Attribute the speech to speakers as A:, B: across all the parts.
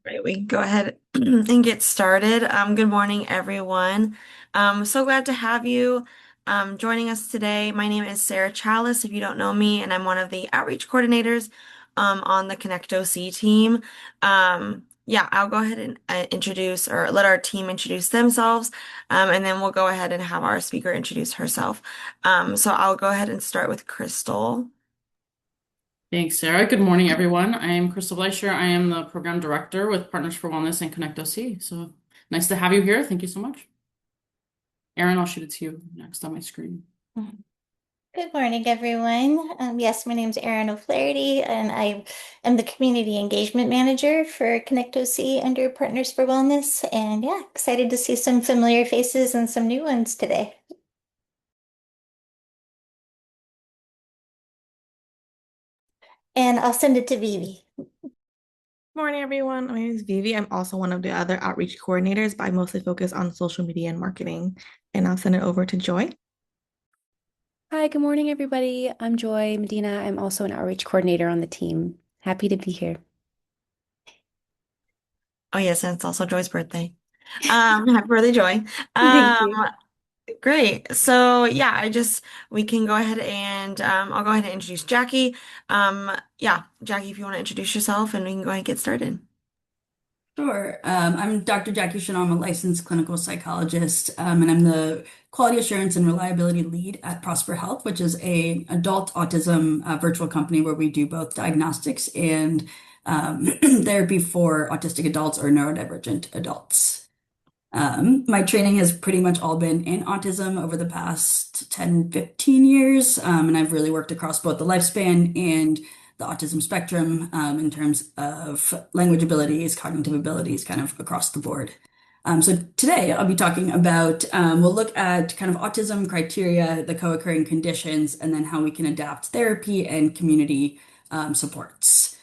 A: Right, we can go ahead and get started. Good morning, everyone. So glad to have you joining us today. My name is Sarah Chalice, if you don't know me, and I'm one of the outreach coordinators on the Connect OC team. Yeah, I'll go ahead and introduce or let our team introduce themselves, and then we'll go ahead and have our speaker introduce herself. So I'll go ahead and start with Crystal.
B: Thanks, Sarah. Good morning, everyone. I am Crystal Bleischer. I am the program director with Partners for Wellness and Connect OC. So nice to have you here. Thank you so much. Erin, I'll shoot it to you next on my screen.
C: Good morning, everyone. Yes, my name is Erin O'Flaherty, and I am the Community Engagement Manager for Connect OC under Partners for Wellness. And yeah, excited to see some familiar faces and some new ones today. And I'll send it to Vivi.
D: Morning, everyone. My name is Vivi. I'm also one of the other outreach coordinators, but I mostly focus on social media and marketing. And I'll send it over to Joy.
E: Hi, good morning, everybody. I'm Joy Medina. I'm also an outreach coordinator on the team. Happy to be here.
A: Oh yes, and it's also Joy's birthday. Happy birthday, Joy.
E: Thank
A: Um,
E: you.
A: Great. So yeah, we can go ahead and I'll go ahead and introduce Jackie. Yeah, Jackie, if you want to introduce yourself and we can go ahead and get started.
F: Sure. I'm Dr. Jackie Shinall. I'm a licensed clinical psychologist, and I'm the quality assurance and reliability lead at Prosper Health, which is a adult autism virtual company where we do both diagnostics and therapy for autistic adults or neurodivergent adults. My training has pretty much all been in autism over the past 10, 15 years, and I've really worked across both the lifespan and the autism spectrum in terms of language abilities, cognitive abilities, kind of across the board. So today I'll be talking about, we'll look at kind of autism criteria, the co-occurring conditions, and then how we can adapt therapy and community supports.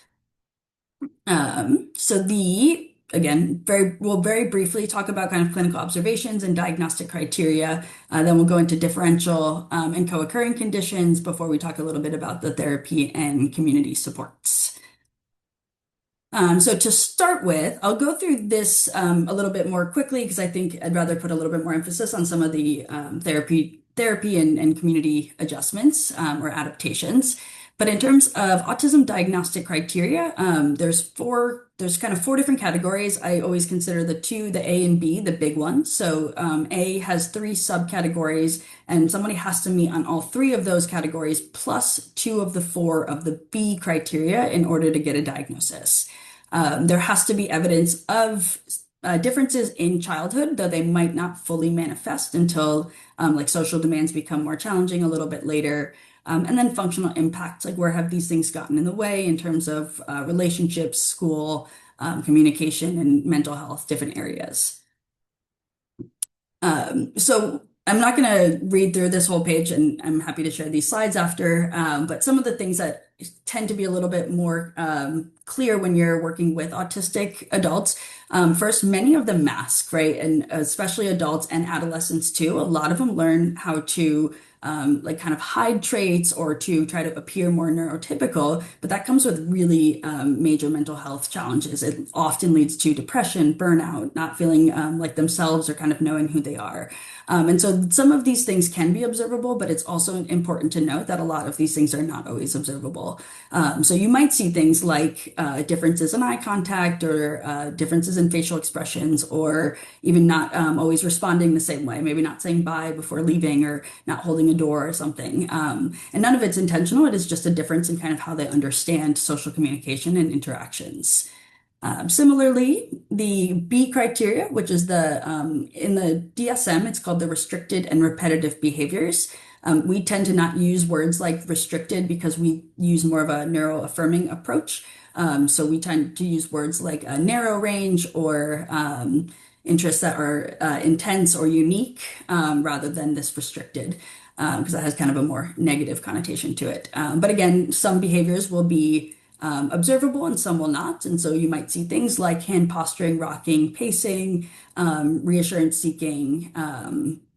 F: We'll very briefly talk about kind of clinical observations and diagnostic criteria. Then we'll go into differential and co-occurring conditions before we talk a little bit about the therapy and community supports. So to start with, I'll go through this a little bit more quickly because I think I'd rather put a little bit more emphasis on some of the therapy and community adjustments or adaptations. But in terms of autism diagnostic criteria, there's kind of four different categories. I always consider the A and B, the big ones. So A has three subcategories, and somebody has to meet on all three of those categories, plus two of the four of the B criteria in order to get a diagnosis. There has to be evidence of differences in childhood, though they might not fully manifest until like social demands become more challenging a little bit later. And then functional impacts, like where have these things gotten in the way in terms of relationships, school, communication, and mental health, different areas. So I'm not going to read through this whole page, and I'm happy to share these slides after. But some of the things that tend to be a little bit more clear when you're working with autistic adults. First, many of them mask, right? And especially adults and adolescents too. A lot of them learn how to like kind of hide traits or to try to appear more neurotypical, but that comes with really major mental health challenges. It often leads to depression, burnout, not feeling like themselves or kind of knowing who they are. And so some of these things can be observable, but it's also important to note that a lot of these things are not always observable. So you might see things like differences in eye contact or differences in facial expressions, or even not always responding the same way, maybe not saying bye before leaving or not holding a door or something. And none of it's intentional. It is just a difference in kind of how they understand social communication and interactions. Similarly, the B criteria, which is in the DSM, it's called the restricted and repetitive behaviors. We tend to not use words like restricted because we use more of a neuro-affirming approach. So we tend to use words like a narrow range or interests that are intense or unique rather than this restricted, because that has kind of a more negative connotation to it. But again, some behaviors will be observable and some will not. And so you might see things like hand posturing, rocking, pacing, reassurance seeking,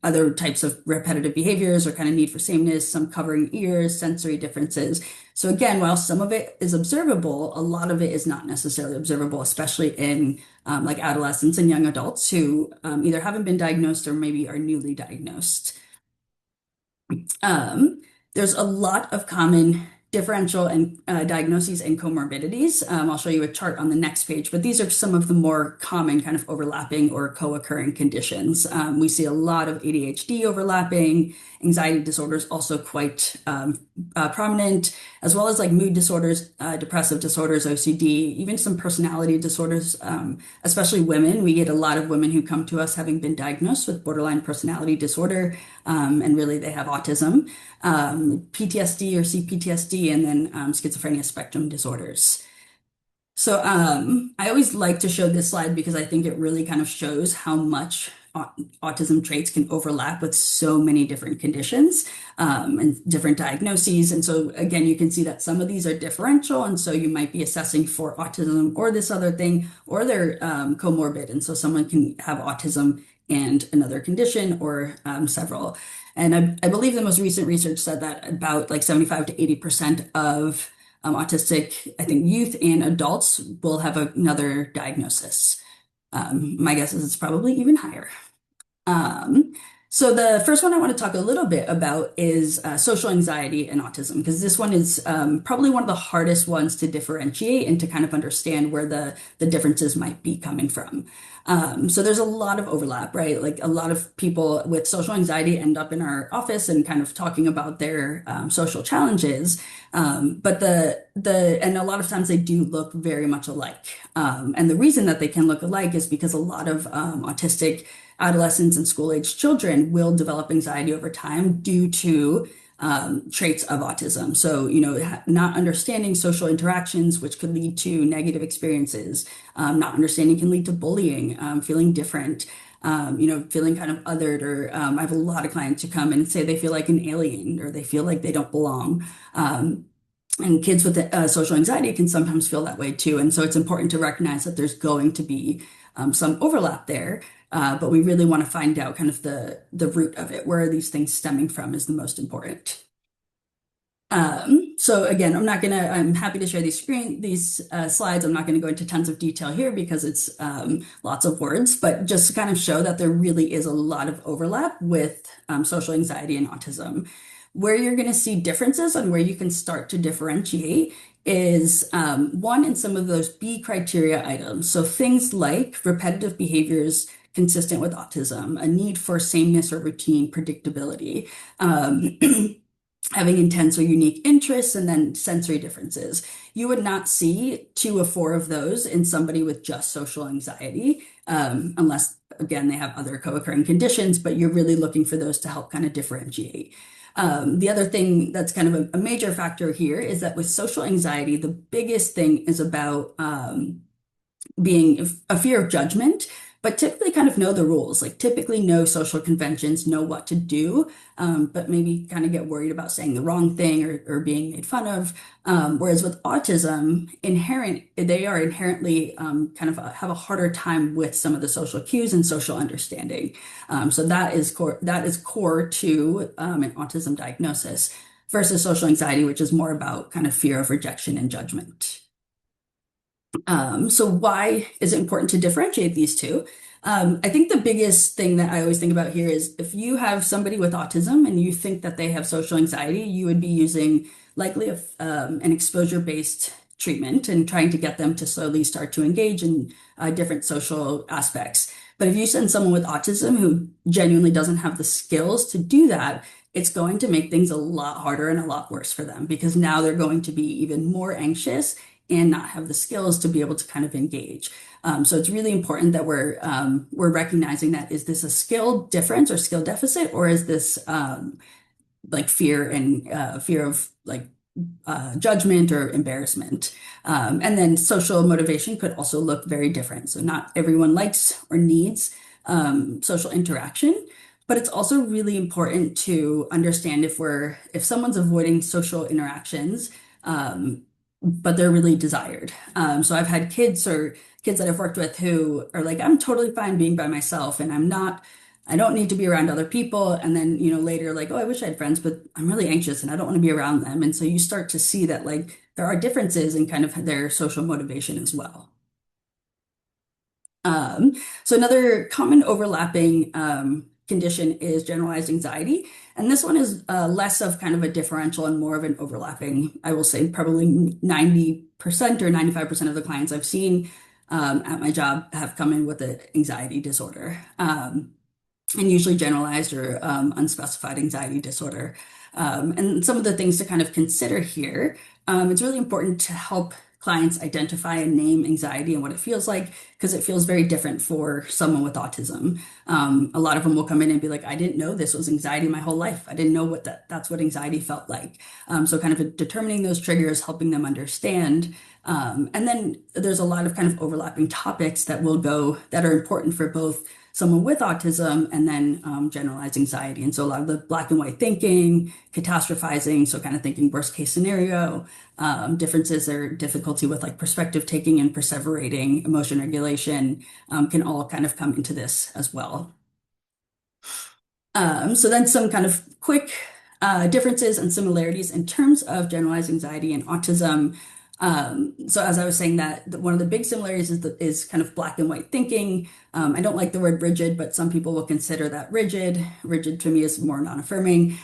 F: other types of repetitive behaviors or kind of need for sameness, some covering ears, sensory differences. So again, while some of it is observable, a lot of it is not necessarily observable, especially in like adolescents and young adults who either haven't been diagnosed or maybe are newly diagnosed. Um, there's a lot of common differential and diagnoses and comorbidities. I'll show you a chart on the next page, but these are some of the more common kind of overlapping or co-occurring conditions. We see a lot of ADHD overlapping, anxiety disorders also quite prominent, as well as like mood disorders, depressive disorders, OCD, even some personality disorders, especially women. We get a lot of women who come to us having been diagnosed with borderline personality disorder, and really they have autism, PTSD or CPTSD, and then schizophrenia spectrum disorders. So I always like to show this slide because I think it really kind of shows how much autism traits can overlap with so many different conditions and different diagnoses. And so again, you can see that some of these are differential, and so you might be assessing for autism or this other thing, or they're comorbid. And so someone can have autism and another condition or several. And I believe the most recent research said that about like 75 to 80% of autistic, I think, youth and adults will have another diagnosis. My guess is it's probably even higher. So the first one I want to talk a little bit about is social anxiety and autism, because this one is probably one of the hardest ones to differentiate and to kind of understand where the differences might be coming from. So there's a lot of overlap, right? Like a lot of people with social anxiety end up in our office and kind of talking about their social challenges. But and a lot of times they do look very much alike. And the reason that they can look alike is because a lot of autistic adolescents and school-age children will develop anxiety over time due to traits of autism. So, not understanding social interactions, which could lead to negative experiences. Not understanding can lead to bullying, feeling different, feeling kind of othered, or I have a lot of clients who come and say they feel like an alien or they feel like they don't belong. And kids with social anxiety can sometimes feel that way too. And so it's important to recognize that there's going to be some overlap there. But we really want to find out kind of the root of it, where are these things stemming from is the most important. So again, I'm happy to share these slides. I'm not going to go into tons of detail here because it's lots of words, but just to kind of show that there really is a lot of overlap with social anxiety and autism. Where you're going to see differences and where you can start to differentiate is one, in some of those B criteria items. So things like repetitive behaviors consistent with autism, a need for sameness or routine, predictability, having intense or unique interests, and then sensory differences. You would not see 2 or 4 of those in somebody with just social anxiety, unless, again, they have other co-occurring conditions, but you're really looking for those to help kind of differentiate. The other thing that's kind of a major factor here is that with social anxiety, the biggest thing is about being a fear of judgment, but typically kind of know the rules, like typically know social conventions, know what to do, but maybe kind of get worried about saying the wrong thing or being made fun of. Whereas with autism, they are inherently kind of have a harder time with some of the social cues and social understanding. So that is core to an autism diagnosis versus social anxiety, which is more about kind of fear of rejection and judgment. So why is it important to differentiate these two? I think the biggest thing that I always think about here is if you have somebody with autism and you think that they have social anxiety, you would be using likely an exposure-based treatment and trying to get them to slowly start to engage in different social aspects. But if you send someone with autism who genuinely doesn't have the skills to do that, it's going to make things a lot harder and a lot worse for them, because now they're going to be even more anxious and not have the skills to be able to kind of engage. So it's really important that we're recognizing that, is this a skill difference or skill deficit, or is this like fear of like judgment or embarrassment? And then social motivation could also look very different. So not everyone likes or needs social interaction, but it's also really important to understand if someone's avoiding social interactions, but they're really desired. So I've had kids that I've worked with who are like, I'm totally fine being by myself, and I'm not I don't need to be around other people. And then, later, like, oh, I wish I had friends, but I'm really anxious and I don't want to be around them. And so you start to see that like there are differences in kind of their social motivation as well. Um, so another common overlapping condition is generalized anxiety. And this one is less of kind of a differential and more of an overlapping. I will say probably 90% or 95% of the clients I've seen at my job have come in with an anxiety disorder. And usually generalized or unspecified anxiety disorder. And some of the things to kind of consider here, it's really important to help clients identify and name anxiety and what it feels like, because it feels very different for someone with autism. A lot of them will come in and be like, I didn't know this was anxiety my whole life. I didn't know that's what anxiety felt like. So kind of determining those triggers, helping them understand. And then there's a lot of kind of overlapping topics that are important for both someone with autism and then generalized anxiety. And so a lot of the black and white thinking, catastrophizing, so kind of thinking worst case scenario, differences or difficulty with like perspective taking and perseverating, emotion regulation can all kind of come into this as well. So then some kind of quick differences and similarities in terms of generalized anxiety and autism. So as I was saying that one of the big similarities is kind of black and white thinking. I don't like the word rigid, but some people will consider that rigid. Rigid to me is more non-affirming.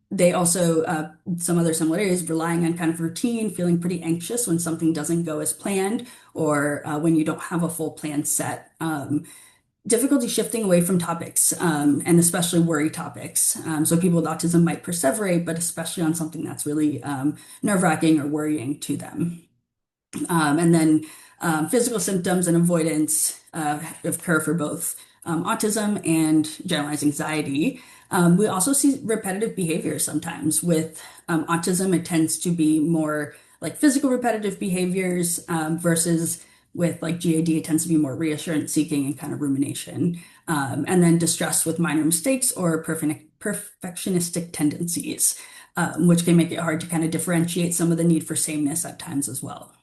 F: They also, some other similarities, relying on kind of routine, feeling pretty anxious when something doesn't go as planned or when you don't have a full plan set. Difficulty shifting away from topics, and especially worry topics. So people with autism might perseverate, but especially on something that's really nerve-wracking or worrying to them. And then physical symptoms and avoidance occur for both autism and generalized anxiety. We also see repetitive behavior sometimes. With autism, it tends to be more like physical repetitive behaviors versus with like GAD, it tends to be more reassurance seeking and kind of rumination. And then distress with minor mistakes or perfectionistic tendencies, which can make it hard to kind of differentiate some of the need for sameness at times as well.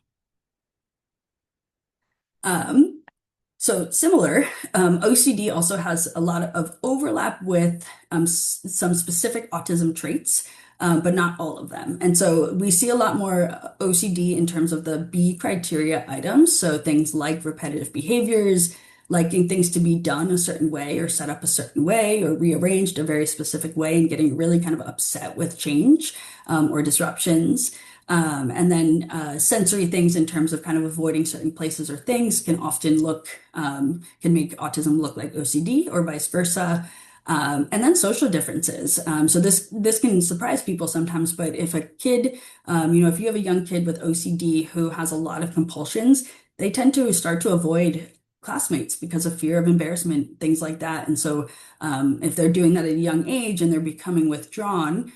F: So similar, OCD also has a lot of overlap with some specific autism traits, but not all of them. And so we see a lot more OCD in terms of the B criteria items. So things like repetitive behaviors, liking things to be done a certain way or set up a certain way or rearranged a very specific way and getting really kind of upset with change or disruptions. And then sensory things in terms of kind of avoiding certain places or things can often can make autism look like OCD or vice versa. And then social differences. So this can surprise people sometimes, but if a kid, if you have a young kid with OCD who has a lot of compulsions, they tend to start to avoid classmates because of fear of embarrassment, things like that. And so if they're doing that at a young age and they're becoming withdrawn,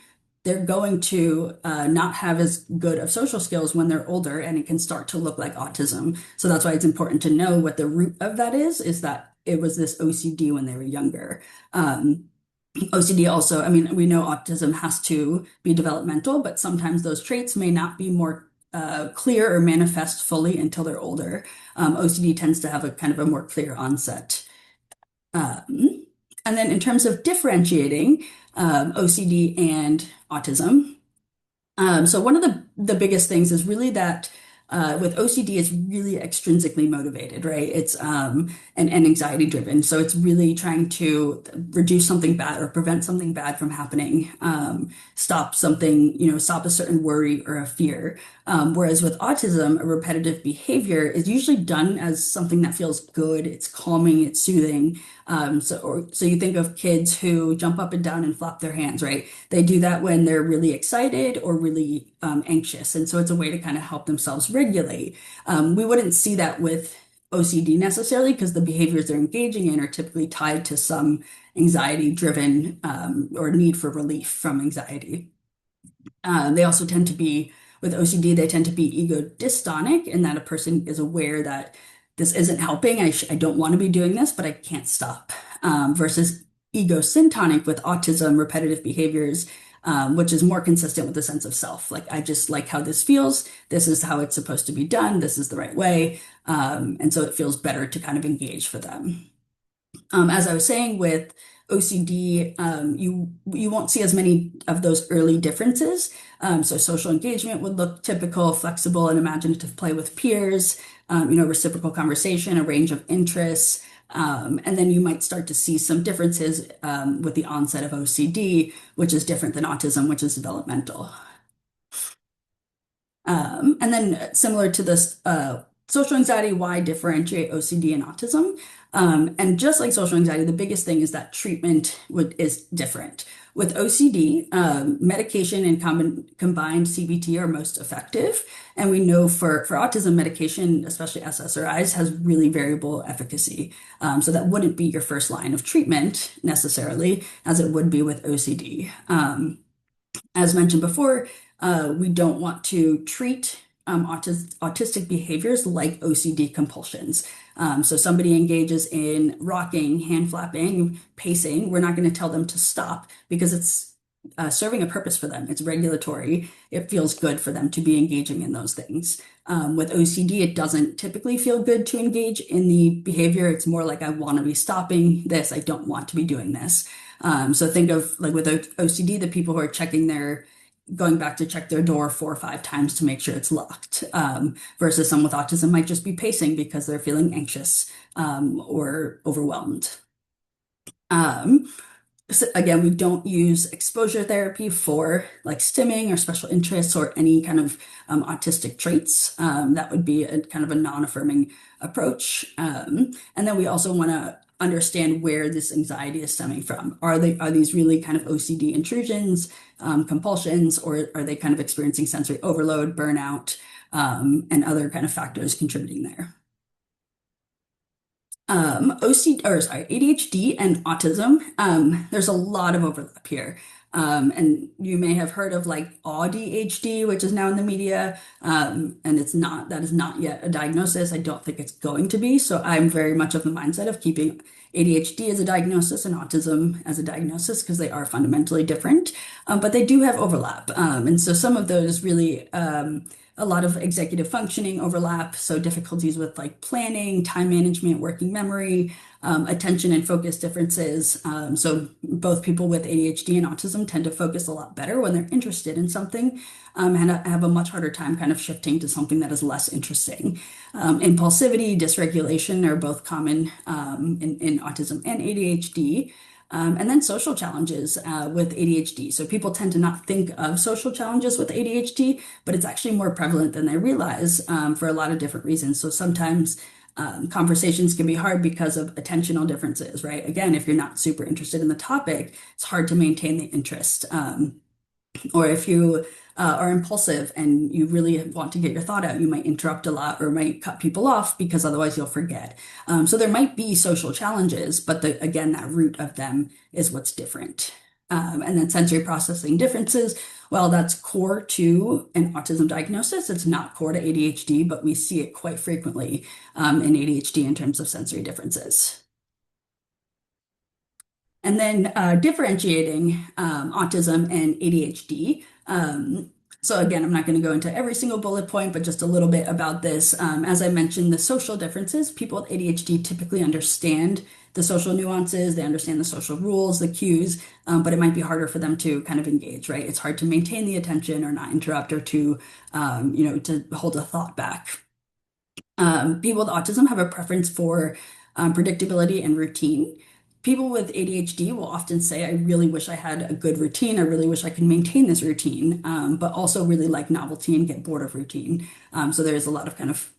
F: they're going to not have as good of social skills when they're older, and it can start to look like autism. So that's why it's important to know what the root of that is that it was this OCD when they were younger. OCD also, I mean, we know autism has to be developmental, but sometimes those traits may not be more clear or manifest fully until they're older. OCD tends to have a kind of a more clear onset. And then in terms of differentiating OCD and autism, so one of the biggest things is really that with OCD, it's really extrinsically motivated, right? It's and anxiety driven. So it's really trying to reduce something bad or prevent something bad from happening, stop something, stop a certain worry or a fear. Whereas with autism, a repetitive behavior is usually done as something that feels good, it's calming, it's soothing. So you think of kids who jump up and down and flap their hands, right? They do that when they're really excited or really anxious. And so it's a way to kind of help themselves regulate. We wouldn't see that with OCD necessarily because the behaviors they're engaging in are typically tied to some anxiety driven or need for relief from anxiety. They also tend to be, with OCD, they tend to be ego dystonic in that a person is aware that this isn't helping. I don't want to be doing this, but I can't stop. Versus ego syntonic with autism, repetitive behaviors, which is more consistent with the sense of self. Like, I just like how this feels. This is how it's supposed to be done. This is the right way. And so it feels better to kind of engage for them. As I was saying with OCD, you won't see as many of those early differences. So social engagement would look typical, flexible and imaginative play with peers, reciprocal conversation, a range of interests. And then you might start to see some differences with the onset of OCD, which is different than autism, which is developmental. And then similar to this social anxiety, why differentiate OCD and autism? And just like social anxiety, the biggest thing is that treatment is different. With OCD, medication and combined CBT are most effective. And we know for autism, medication, especially SSRIs, has really variable efficacy. So that wouldn't be your first line of treatment necessarily, as it would be with OCD. As mentioned before, we don't want to treat autistic behaviors like OCD compulsions. So somebody engages in rocking, hand flapping, pacing. We're not going to tell them to stop because it's serving a purpose for them. It's regulatory. It feels good for them to be engaging in those things. With OCD, it doesn't typically feel good to engage in the behavior. It's more like I want to be stopping this. I don't want to be doing this. So think of like with OCD, the people who are going back to check their door 4 or 5 times to make sure it's locked, versus someone with autism might just be pacing because they're feeling anxious or overwhelmed. So again, we don't use exposure therapy for like stimming or special interests or any kind of autistic traits. That would be a kind of a non-affirming approach. And then we also want to understand where this anxiety is stemming from. Are these really kind of OCD intrusions, compulsions, or are they kind of experiencing sensory overload, burnout, and other kind of factors contributing there? ADHD and autism, there's a lot of overlap here. And you may have heard of like ADHD, which is now in the media, and that is not yet a diagnosis. I don't think it's going to be. So I'm very much of the mindset of keeping ADHD as a diagnosis and autism as a diagnosis because they are fundamentally different, but they do have overlap. And so some of those really, a lot of executive functioning overlap, so difficulties with like planning, time management, working memory, attention and focus differences. So both people with ADHD and autism tend to focus a lot better when they're interested in something, and have a much harder time kind of shifting to something that is less interesting. Impulsivity, dysregulation are both common in autism and ADHD. And then social challenges with ADHD. So people tend to not think of social challenges with ADHD, but it's actually more prevalent than they realize for a lot of different reasons. So sometimes conversations can be hard because of attentional differences, right? Again, if you're not super interested in the topic, it's hard to maintain the interest. Or if you are impulsive and you really want to get your thought out, you might interrupt a lot or might cut people off because otherwise you'll forget. So there might be social challenges, but again, that root of them is what's different. And then sensory processing differences, well, that's core to an autism diagnosis. It's not core to ADHD, but we see it quite frequently in ADHD in terms of sensory differences. And then differentiating autism and ADHD. So again, I'm not going to go into every single bullet point, but just a little bit about this. As I mentioned, the social differences, people with ADHD typically understand the social nuances, they understand the social rules, the cues, but it might be harder for them to kind of engage, right? It's hard to maintain the attention or not interrupt or to hold a thought back. People with autism have a preference for predictability and routine. People with ADHD will often say, I really wish I had a good routine. I really wish I could maintain this routine, but also really like novelty and get bored of routine. So there's a lot of kind of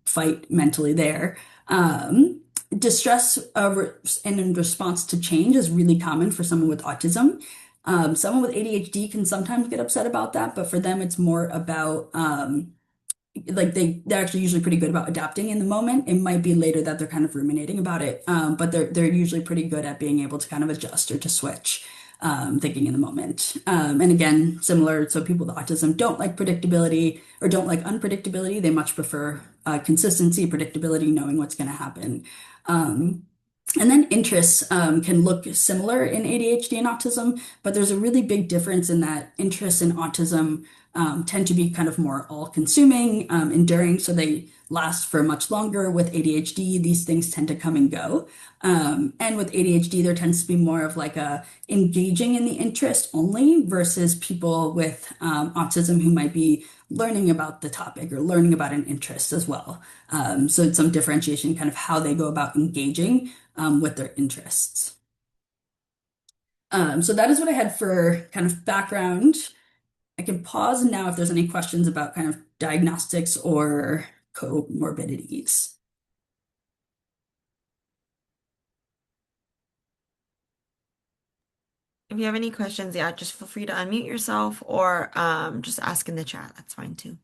F: fight mentally there. Distress and in response to change is really common for someone with autism. Someone with ADHD can sometimes get upset about that, but for them, it's more about like they're actually usually pretty good about adapting in the moment. It might be later that they're kind of ruminating about it, but they're usually pretty good at being able to kind of adjust or to switch, thinking in the moment. And again, similar, so people with autism don't like predictability or don't like unpredictability. They much prefer consistency, predictability, knowing what's going to happen. And then interests can look similar in ADHD and autism, but there's a really big difference in that interests in autism tend to be kind of more all-consuming, enduring, so they last for much longer. With ADHD, these things tend to come and go. And with ADHD, there tends to be more of like a engaging in the interest only versus people with autism who might be learning about the topic or learning about an interest as well. So it's some differentiation, kind of how they go about engaging with their interests. So that is what I had for kind of background. I can pause now if there's any questions about kind of diagnostics or comorbidities.
A: If you have any questions, yeah, just feel free to unmute yourself or just ask in the chat. That's fine too.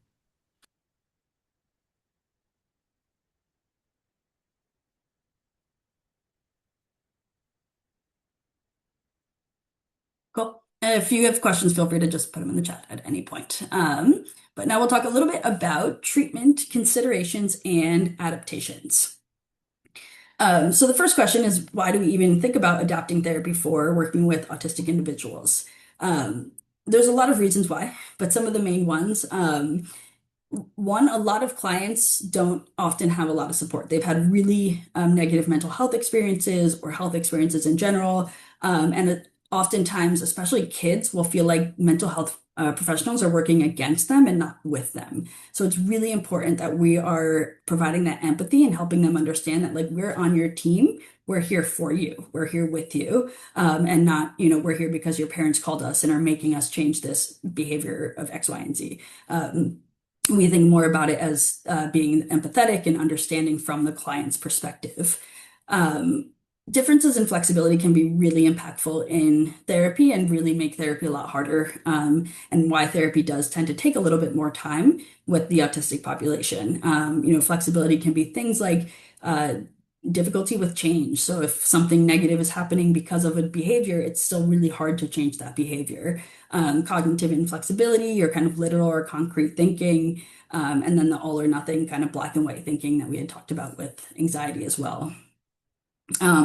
F: Cool. If you have questions, feel free to just put them in the chat at any point. But now we'll talk a little bit about treatment considerations and adaptations. So the first question is, why do we even think about adapting therapy for working with autistic individuals? There's a lot of reasons why, but some of the main ones. One, a lot of clients don't often have a lot of support. They've had really negative mental health experiences or health experiences in general. And oftentimes, especially kids, will feel like mental health professionals are working against them and not with them. So it's really important that we are providing that empathy and helping them understand that, like, we're on your team. We're here for you. We're here with you. And not, we're here because your parents called us and are making us change this behavior of X, Y, and Z. We think more about it as being empathetic and understanding from the client's perspective. Differences in flexibility can be really impactful in therapy and really make therapy a lot harder, and why therapy does tend to take a little bit more time with the autistic population. Flexibility can be things like difficulty with change. So if something negative is happening because of a behavior, it's still really hard to change that behavior. Cognitive inflexibility, or kind of literal or concrete thinking, and then the all or nothing kind of black and white thinking that we had talked about with anxiety as well.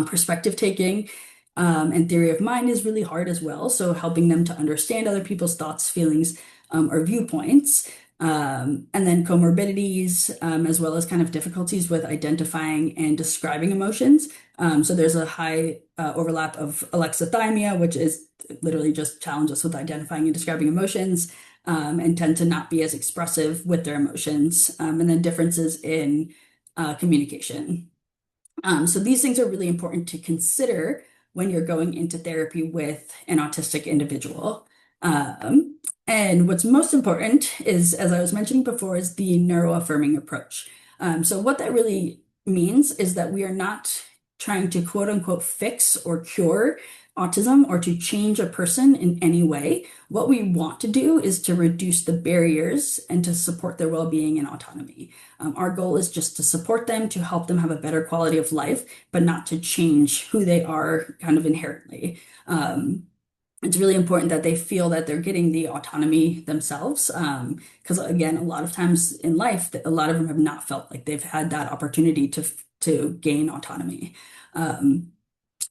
F: Perspective taking and theory of mind is really hard as well. So helping them to understand other people's thoughts, feelings, or viewpoints. And then comorbidities, as well as kind of difficulties with identifying and describing emotions. So there's a high overlap of alexithymia, which is literally just challenges with identifying and describing emotions, and tend to not be as expressive with their emotions. And then differences in communication. So these things are really important to consider when you're going into therapy with an autistic individual. And what's most important is, as I was mentioning before, is the neuroaffirming approach. So what that really means is that we are not trying to quote unquote fix or cure autism or to change a person in any way. What we want to do is to reduce the barriers and to support their well-being and autonomy. Our goal is just to support them, to help them have a better quality of life, but not to change who they are kind of inherently. It's really important that they feel that they're getting the autonomy themselves. Because again, a lot of times in life, a lot of them have not felt like they've had that opportunity to gain autonomy.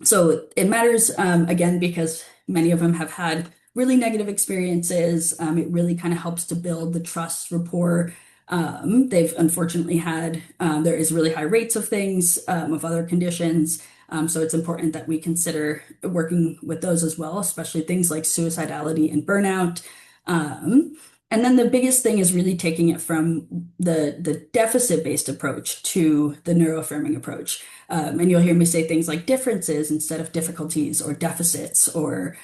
F: So it matters, again, because many of them have had really negative experiences. It really kind of helps to build the trust rapport. They've unfortunately had, there is really high rates of things, of other conditions. So it's important that we consider working with those as well, especially things like suicidality and burnout. And then the biggest thing is really taking it from the deficit-based approach to the neuroaffirming approach. And you'll hear me say things like differences instead of difficulties, or deficits, or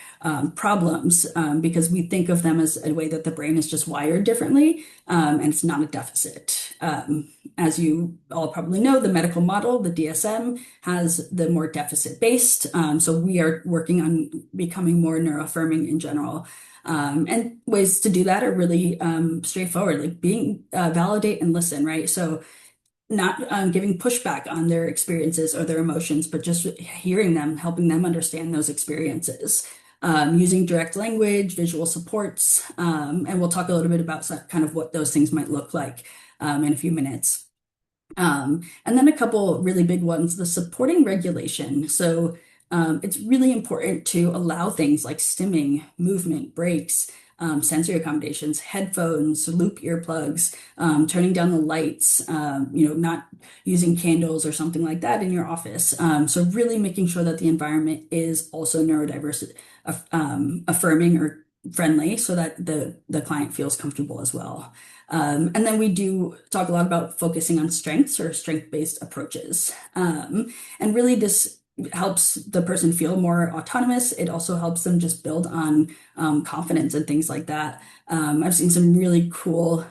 F: problems, because we think of them as a way that the brain is just wired differently, and it's not a deficit. As you all probably know, the medical model, the DSM, has the more deficit-based. So we are working on becoming more neuroaffirming in general. And ways to do that are really straightforward, like being validate and listen, right? So not giving pushback on their experiences or their emotions, but just hearing them, helping them understand those experiences. Using direct language, visual supports, and we'll talk a little bit about kind of what those things might look like in a few minutes. And then a couple really big ones, the supporting regulation. So it's really important to allow things like stimming, movement, breaks, sensory accommodations, headphones, loop earplugs, turning down the lights, not using candles or something like that in your office. So really making sure that the environment is also neurodiverse, affirming or friendly so that the client feels comfortable as well. And then we do talk a lot about focusing on strengths or strength-based approaches. And really this helps the person feel more autonomous. It also helps them just build on confidence and things like that. I've seen some really cool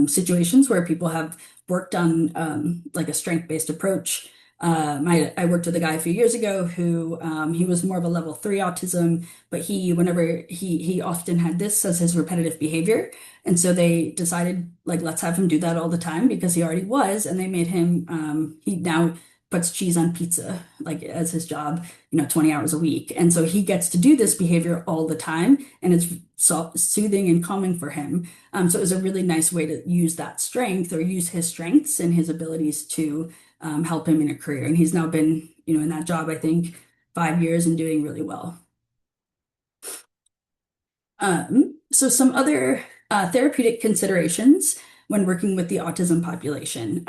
F: situations where people have worked on like a strength-based approach. I worked with a guy a few years ago who he was more of a level 3 autism, but whenever he often had this as his repetitive behavior. And so they decided, like, let's have him do that all the time because he already was. And they made him, he now puts cheese on pizza, like as his job, 20 hours a week. And so he gets to do this behavior all the time. And it's soothing and calming for him. So it was a really nice way to use that strength or use his strengths and his abilities to help him in a career. And he's now been, in that job, I think, 5 years and doing really well. So some other therapeutic considerations when working with the autism population.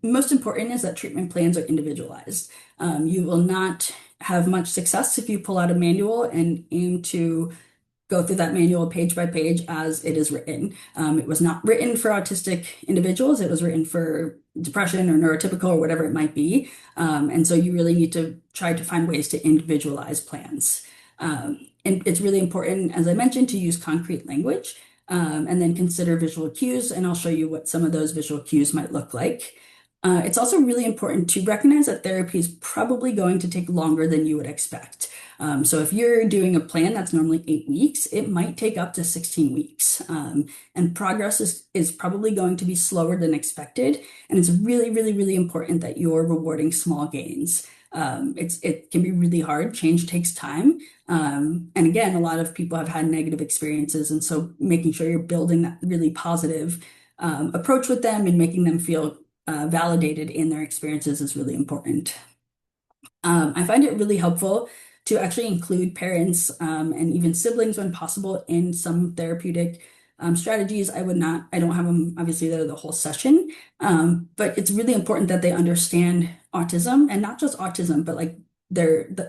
F: Most important is that treatment plans are individualized. You will not have much success if you pull out a manual and aim to go through that manual page by page as it is written. It was not written for autistic individuals. It was written for depression or neurotypical or whatever it might be. And so you really need to try to find ways to individualize plans. And it's really important, as I mentioned, to use concrete language and then consider visual cues. And I'll show you what some of those visual cues might look like. It's also really important to recognize that therapy is probably going to take longer than you would expect. So if you're doing a plan that's normally 8 weeks, it might take up to 16 weeks. And progress is probably going to be slower than expected. And it's really, really, really important that you're rewarding small gains. It can be really hard. Change takes time. And again, a lot of people have had negative experiences. And so making sure you're building that really positive approach with them and making them feel validated in their experiences is really important. I find it really helpful to actually include parents and even siblings when possible in some therapeutic strategies. I don't have them, obviously, they're the whole session, but it's really important that they understand autism and not just autism, but like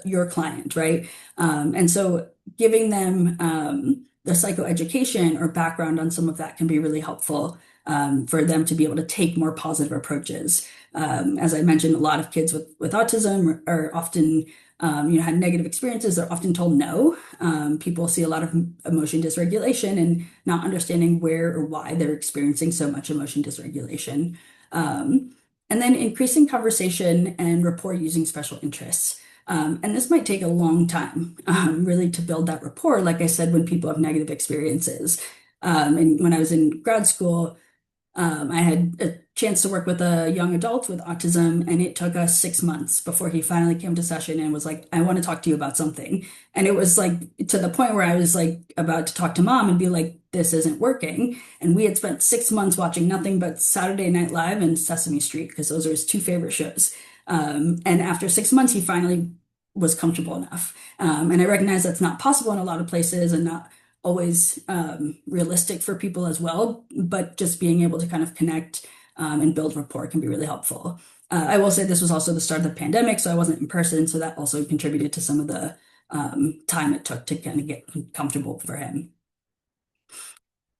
F: your client, right? And so giving them the psychoeducation or background on some of that can be really helpful for them to be able to take more positive approaches. As I mentioned, a lot of kids with autism are often, had negative experiences. They're often told no. People see a lot of emotion dysregulation and not understanding where or why they're experiencing so much emotion dysregulation. And then increasing conversation and rapport using special interests. And this might take a long time, really, to build that rapport, like I said, when people have negative experiences. And when I was in grad school, I had a chance to work with a young adult with autism, and it took us 6 months before he finally came to session and was like, I want to talk to you about something. And it was like to the point where I was like about to talk to mom and be like, this isn't working. And we had spent 6 months watching nothing but Saturday Night Live and Sesame Street because those are his two favorite shows. And after 6 months, he finally was comfortable enough. And I recognize that's not possible in a lot of places and not always realistic for people as well, but just being able to kind of connect and build rapport can be really helpful. I will say this was also the start of the pandemic, so I wasn't in person, so that also contributed to some of the time it took to kind of get comfortable for him.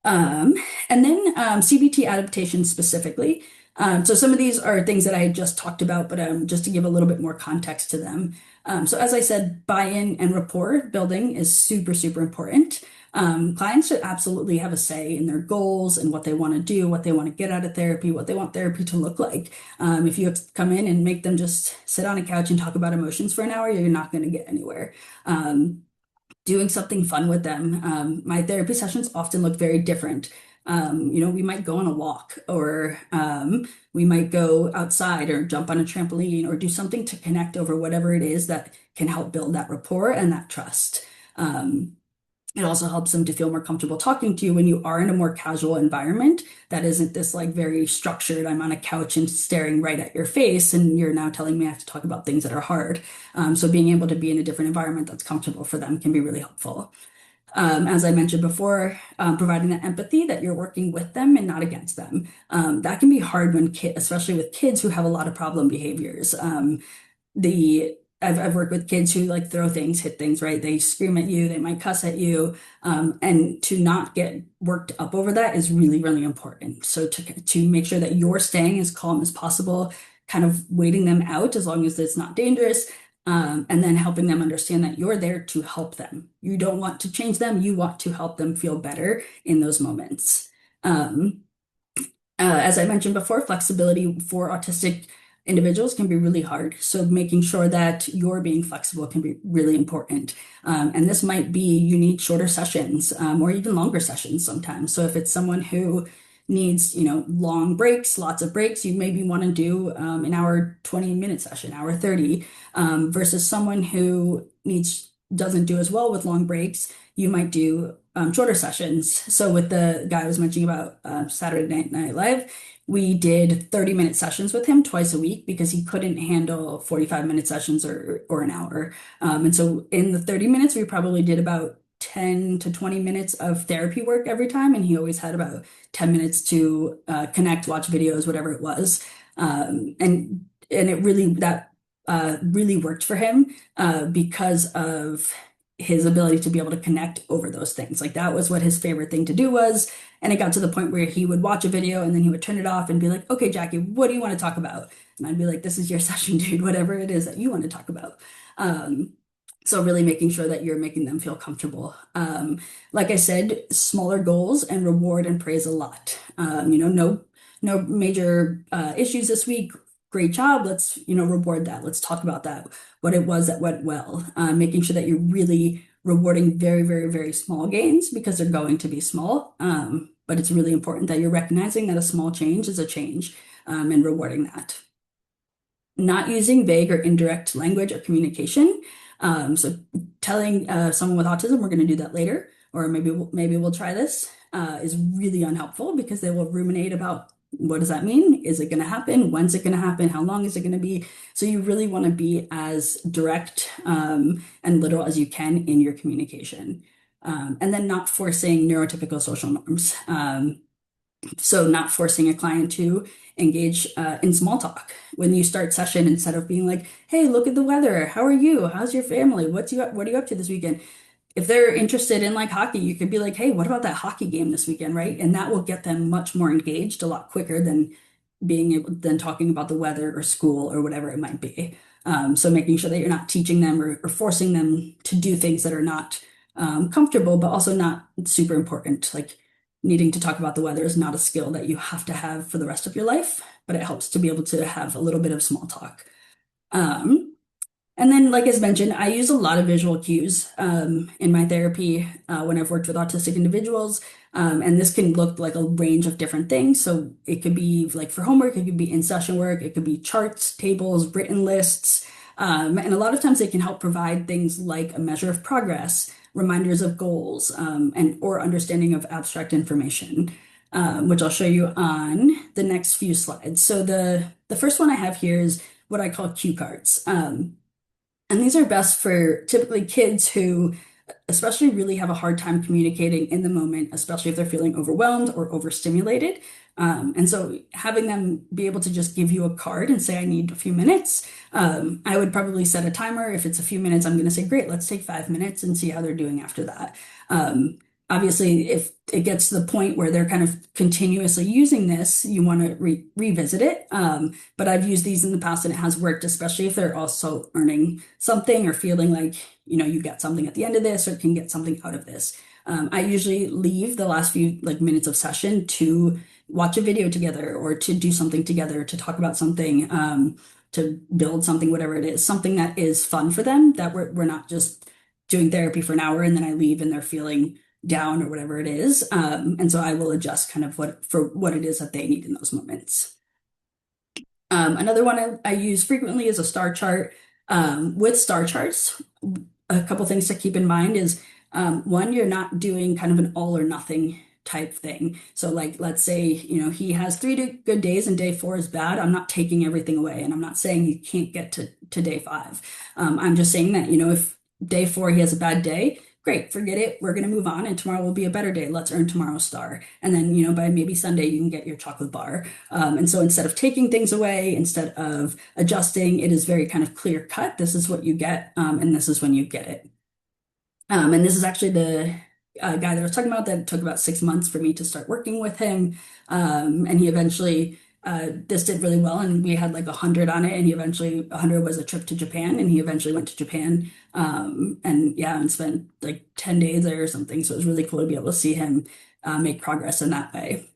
F: And then CBT adaptation specifically. So some of these are things that I had just talked about, but just to give a little bit more context to them. So as I said, buy-in and rapport building is super, super important. Clients should absolutely have a say in their goals and what they want to do, what they want to get out of therapy, what they want therapy to look like. If you come in and make them just sit on a couch and talk about emotions for an hour, you're not going to get anywhere. Doing something fun with them. My therapy sessions often look very different. We might go on a walk or we might go outside or jump on a trampoline or do something to connect over whatever it is that can help build that rapport and that trust. It also helps them to feel more comfortable talking to you when you are in a more casual environment that isn't this like very structured, I'm on a couch and staring right at your face and you're now telling me I have to talk about things that are hard. So being able to be in a different environment that's comfortable for them can be really helpful. As I mentioned before, providing that empathy that you're working with them and not against them. That can be hard when especially with kids who have a lot of problem behaviors. The I've worked with kids who like throw things, hit things, right? They scream at you, they might cuss at you, and to not get worked up over that is really, really important. So to make sure that you're staying as calm as possible, kind of waiting them out as long as it's not dangerous, and then helping them understand that you're there to help them. You don't want to change them, you want to help them feel better in those moments. Um, as I mentioned before, flexibility for autistic individuals can be really hard. So making sure that you're being flexible can be really important. And this might be you need shorter sessions or even longer sessions sometimes. So if it's someone who needs, long breaks, lots of breaks, you maybe want to do an hour, 20-minute session, hour 30, versus someone who doesn't do as well with long breaks, you might do shorter sessions. So with the guy I was mentioning about Saturday Night Live, we did 30-minute sessions with him twice a week because he couldn't handle 45-minute sessions or an hour. And so in the 30 minutes, we probably did about 10 to 20 minutes of therapy work every time. And he always had about 10 minutes to connect, watch videos, whatever it was. And it really worked for him because of his ability to be able to connect over those things. Like that was what his favorite thing to do was. And it got to the point where he would watch a video and then he would turn it off and be like, okay, Jackie, what do you want to talk about? And I'd be like, this is your session, dude, whatever it is that you want to talk about. So really making sure that you're making them feel comfortable. Like I said, smaller goals and reward and praise a lot. No major issues this week. Great job. Let's, reward that. Let's talk about that, what it was that went well. Making sure that you're really rewarding very, very, very small gains because they're going to be small. But it's really important that you're recognizing that a small change is a change, and rewarding that. Not using vague or indirect language or communication. So telling someone with autism, we're going to do that later, or maybe we'll try this, is really unhelpful because they will ruminate about what does that mean? Is it going to happen? When's it going to happen? How long is it going to be? So you really want to be as direct and literal as you can in your communication. And then not forcing neurotypical social norms. So not forcing a client to engage in small talk. When you start session, instead of being like, hey, look at the weather. How are you? How's your family? What are you up to this weekend? If they're interested in like hockey, you could be like, hey, what about that hockey game this weekend, right? And that will get them much more engaged a lot quicker than talking about the weather or school or whatever it might be. So making sure that you're not teaching them or forcing them to do things that are not comfortable, but also not super important. Like needing to talk about the weather is not a skill that you have to have for the rest of your life, but it helps to be able to have a little bit of small talk. And then, like as mentioned, I use a lot of visual cues in my therapy when I've worked with autistic individuals. And this can look like a range of different things. So it could be like for homework, it could be in session work, it could be charts, tables, written lists. And a lot of times they can help provide things like a measure of progress, reminders of goals, or understanding of abstract information, which I'll show you on the next few slides. So the first one I have here is what I call cue cards. And these are best for typically kids who especially really have a hard time communicating in the moment, especially if they're feeling overwhelmed or overstimulated. And so having them be able to just give you a card and say, I need a few minutes. I would probably set a timer. If it's a few minutes, I'm going to say, great, let's take 5 minutes and see how they're doing after that. Obviously, if it gets to the point where they're kind of continuously using this, you want to revisit it. But I've used these in the past and it has worked, especially if they're also earning something or feeling like, you got something at the end of this or can get something out of this. I usually leave the last few minutes of session to watch a video together or to do something together, to talk about something, to build something, whatever it is, something that is fun for them, that we're not just doing therapy for an hour and then I leave and they're feeling down or whatever it is. And so I will adjust kind of what it is that they need in those moments. Another one I use frequently is a star chart. With star charts, a couple things to keep in mind is one, you're not doing kind of an all or nothing type thing. So let's say, he has 3 good days and day 4 is bad. I'm not taking everything away. And I'm not saying you can't get to day 5. I'm just saying that, if day 4 he has a bad day, great, forget it. We're going to move on and tomorrow will be a better day. Let's earn tomorrow's star. And then, you know, by maybe Sunday, you can get your chocolate bar. And so instead of taking things away, instead of adjusting, it is very kind of clear cut. This is what you get, and this is when you get it. And this is actually the guy that I was talking about that took about 6 months for me to start working with him. And he eventually, this did really well, and we had like 100 on it. And he eventually, 100 was a trip to Japan, and he eventually went to Japan. And yeah, and spent like 10 days there or something. So it was really cool to be able to see him make progress in that way.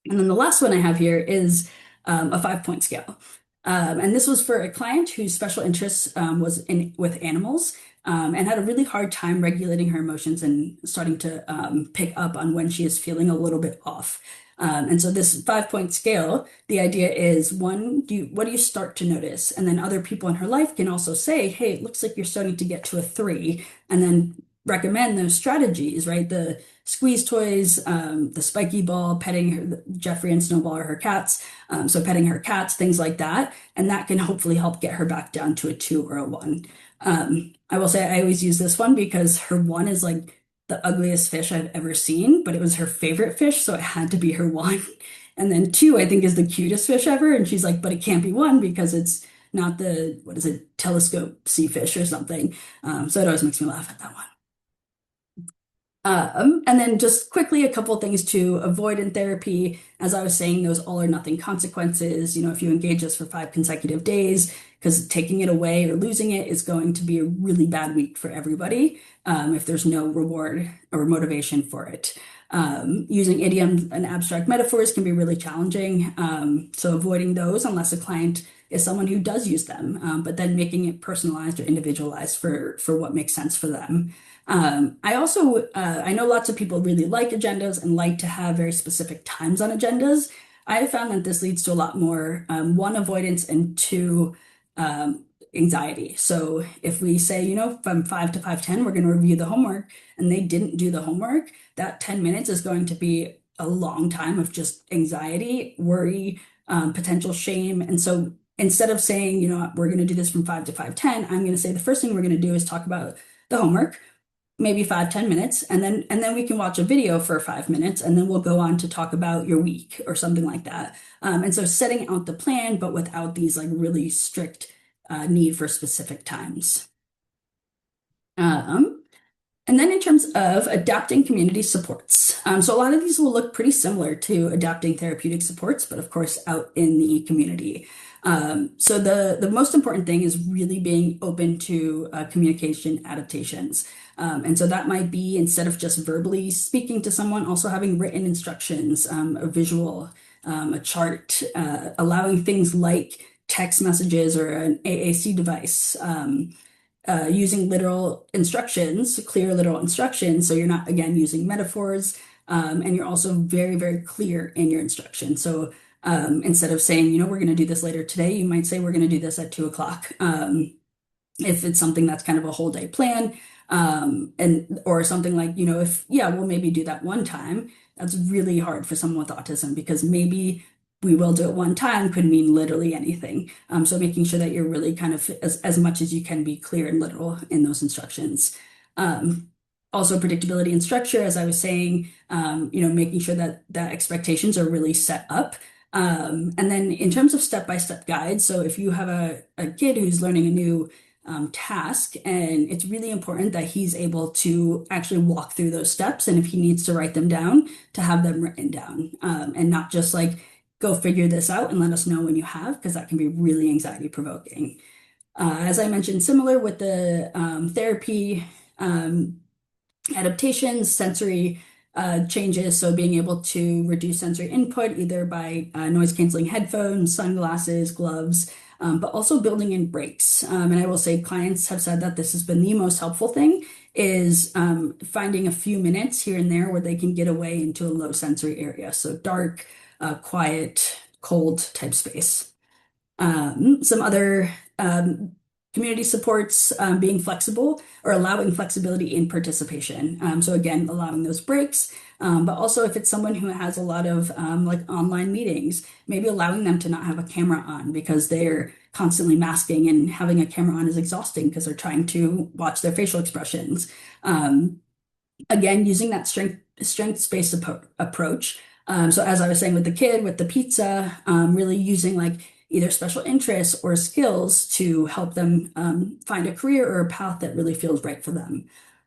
F: And then the last one I have here is a 5-point scale. And this was for a client whose special interest was in with animals, and had a really hard time regulating her emotions and starting to pick up on when she is feeling a little bit off. And so this 5-point scale, the idea is one, what do you start to notice? And then other people in her life can also say, hey, it looks like you're starting to get to a 3, and then recommend those strategies, right? The squeeze toys, the spiky ball, petting her, Jeffrey and Snowball are her cats. So petting her cats, things like that. And that can hopefully help get her back down to a 2 or a 1. I will say I always use this one because her 1 is like the ugliest fish I've ever seen, but it was her favorite fish, so it had to be her 1. And then 2, I think, is the cutest fish ever. And she's like, but it can't be 1 because it's not the, what is it, telescope sea fish or something. So it always makes me laugh at that one. And then just quickly, a couple things to avoid in therapy. As I was saying, those all or nothing consequences. You know, if you engage us for 5 consecutive days, because taking it away or losing it is going to be a really bad week for everybody if there's no reward or motivation for it. Using idioms and abstract metaphors can be really challenging. So avoiding those unless a client is someone who does use them, but then making it personalized or individualized for what makes sense for them. I also, I know lots of people really like agendas and like to have very specific times on agendas. I have found that this leads to a lot more, 1, avoidance, and 2, anxiety. So if we say, you know, from 5 to 5:10, we're going to review the homework, and they didn't do the homework, that 10 minutes is going to be a long time of just anxiety, worry, potential shame. And so instead of saying, you know, we're going to do this from 5 to 5:10, I'm going to say the first thing we're going to do is talk about the homework, maybe 5-10 minutes, and then we can watch a video for 5 minutes, and then we'll go on to talk about your week or something like that. And so setting out the plan, but without these like really strict need for specific times. And then in terms of adapting community supports. So a lot of these will look pretty similar to adapting therapeutic supports, but of course out in the community. So the most important thing is really being open to communication adaptations. And so that might be, instead of just verbally speaking to someone, also having written instructions, a visual, a chart, allowing things like text messages or an AAC device, using literal instructions, clear literal instructions. So you're not, again, using metaphors, and you're also very, very clear in your instructions. So instead of saying, you know, we're going to do this later today, you might say we're going to do this at 2 o'clock. If it's something that's kind of a whole day plan, and or something like, you know, if, yeah, we'll maybe do that one time. That's really hard for someone with autism because maybe we will do it one time could mean literally anything. So making sure that you're really kind of as much as you can be clear and literal in those instructions. Also predictability and structure, as I was saying, you know, making sure that expectations are really set up. And then in terms of step-by-step guides, so if you have a kid who's learning a new task, and it's really important that he's able to actually walk through those steps, and if he needs to write them down, to have them written down, and not just like, go figure this out and let us know when you have, because that can be really anxiety provoking. As I mentioned, similar with the therapy, adaptations, sensory changes, so being able to reduce sensory input either by noise canceling headphones, sunglasses, gloves, but also building in breaks. And I will say clients have said that this has been the most helpful thing, is finding a few minutes here and there where they can get away into a low sensory area. So dark, quiet, cold type space. Some other community supports, being flexible or allowing flexibility in participation. So again, allowing those breaks, but also if it's someone who has a lot of like online meetings, maybe allowing them to not have a camera on because they're constantly masking, and having a camera on is exhausting because they're trying to watch their facial expressions. Again, using that strengths-based approach. So as I was saying with the kid, with the pizza, really using like either special interests or skills to help them find a career or a path that really feels right for them.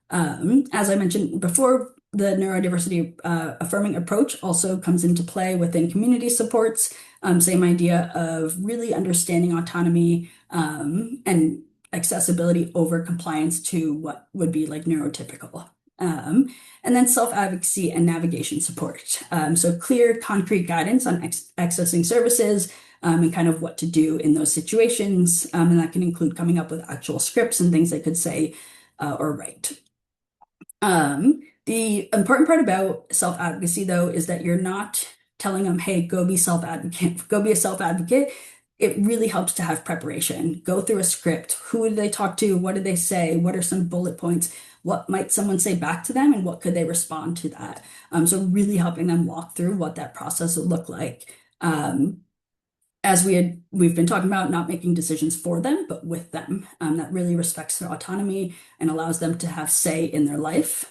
F: As I mentioned before, the neurodiversity affirming approach also comes into play within community supports. Same idea of really understanding autonomy and accessibility over compliance to what would be like neurotypical. And then self-advocacy and navigation support. So clear, concrete guidance on accessing services and kind of what to do in those situations. And that can include coming up with actual scripts and things they could say or write. The important part about self-advocacy, though, is that you're not telling them, hey, go be self-advocate, go be a self-advocate. It really helps to have preparation. Go through a script. Who did they talk to? What did they say? What are some bullet points? What might someone say back to them, and what could they respond to that? So really helping them walk through what that process would look like. As we've been talking about, not making decisions for them, but with them. That really respects their autonomy and allows them to have say in their life.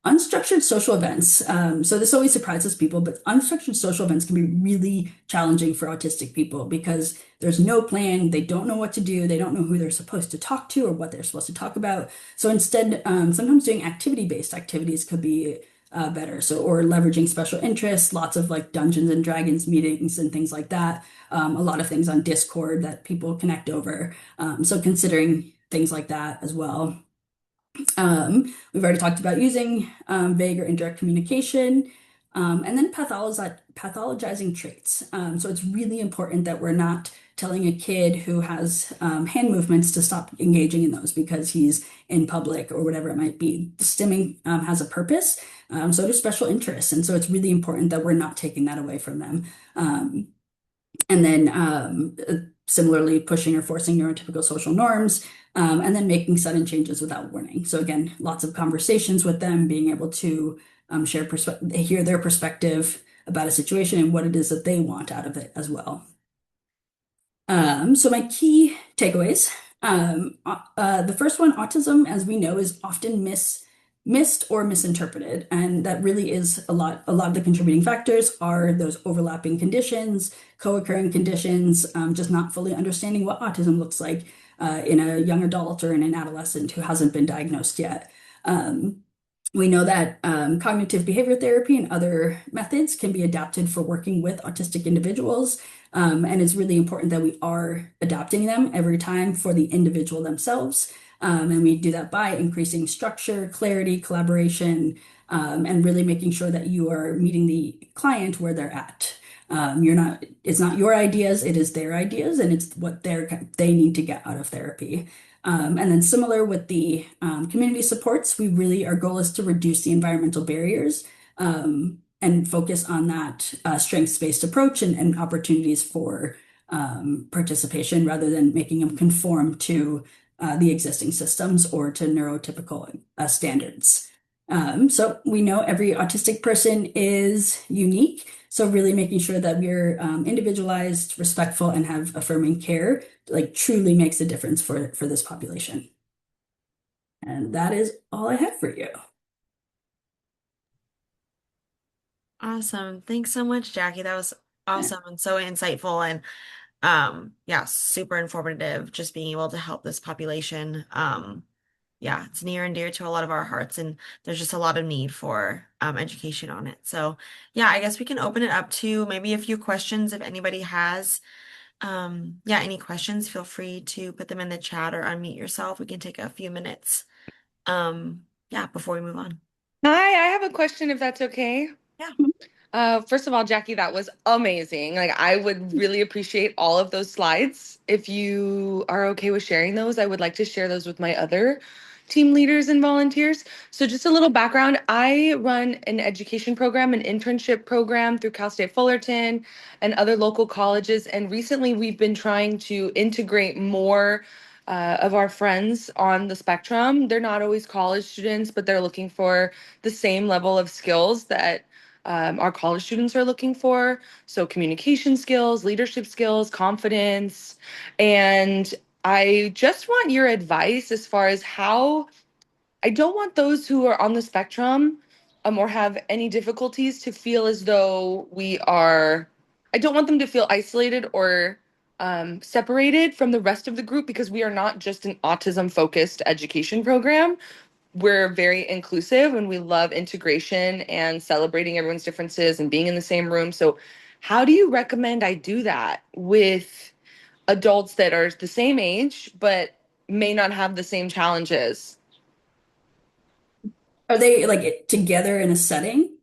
F: Unstructured social events. So this always surprises people, but unstructured social events can be really challenging for autistic people because there's no plan, they don't know what to do, they don't know who they're supposed to talk to or what they're supposed to talk about. So instead, sometimes doing activity-based activities could be better. So, or leveraging special interests, lots of like Dungeons and Dragons meetings and things like that. A lot of things on Discord that people connect over. So considering things like that as well. We've already talked about using vague or indirect communication, and then pathologizing traits. So it's really important that we're not telling a kid who has hand movements to stop engaging in those because he's in public or whatever it might be. The stimming has a purpose, so do special interests, and so it's really important that we're not taking that away from them. And then similarly, pushing or forcing neurotypical social norms, and then making sudden changes without warning. So again, lots of conversations with them, being able to hear their perspective about a situation and what it is that they want out of it as well. So my key takeaways. The first one, autism, as we know, is often missed or misinterpreted, and that really is a lot of the contributing factors are those overlapping conditions, co-occurring conditions, just not fully understanding what autism looks like in a young adult or in an adolescent who hasn't been diagnosed yet. We know that cognitive behavior therapy and other methods can be adapted for working with autistic individuals. And it's really important that we are adapting them every time for the individual themselves. And we do that by increasing structure, clarity, collaboration, and really making sure that you are meeting the client where they're at. It's not your ideas, it is their ideas, and it's what they need to get out of therapy. And then similar with the community supports, our goal is to reduce the environmental barriers and focus on that strengths-based approach and opportunities for participation rather than making them conform to the existing systems or to neurotypical standards. So we know every autistic person is unique. So really making sure that we're individualized, respectful, and have affirming care, like truly makes a difference for this population. And that is all I have for you.
A: Awesome. Thanks so much, Jackie. That was awesome and so insightful and yeah, super informative just being able to help this population. Yeah, it's near and dear to a lot of our hearts, and there's just a lot of need for education on it. So, yeah, I guess we can open it up to maybe a few questions if anybody has. Yeah, any questions, feel free to put them in the chat or unmute yourself. We can take a few minutes. Yeah, before we move on.
G: Hi, I have a question if that's okay.
A: Yeah.
G: First of all, Jackie, that was amazing. Like, I would really appreciate all of those slides. If you are okay with sharing those, I would like to share those with my other team leaders and volunteers. So just a little background, I run an education program, an internship program through Cal State Fullerton and other local colleges. And recently we've been trying to integrate more of our friends on the spectrum. They're not always college students, but they're looking for the same level of skills that our college students are looking for. So communication skills, leadership skills, confidence. And I just want your advice as far as how I don't want those who are on the spectrum or have any difficulties to feel as though I don't want them to feel isolated or separated from the rest of the group because we are not just an autism focused education program. We're very inclusive and we love integration and celebrating everyone's differences and being in the same room. So, how do you recommend I do that with adults that are the same age but may not have the same challenges?
F: Are they like together in a setting?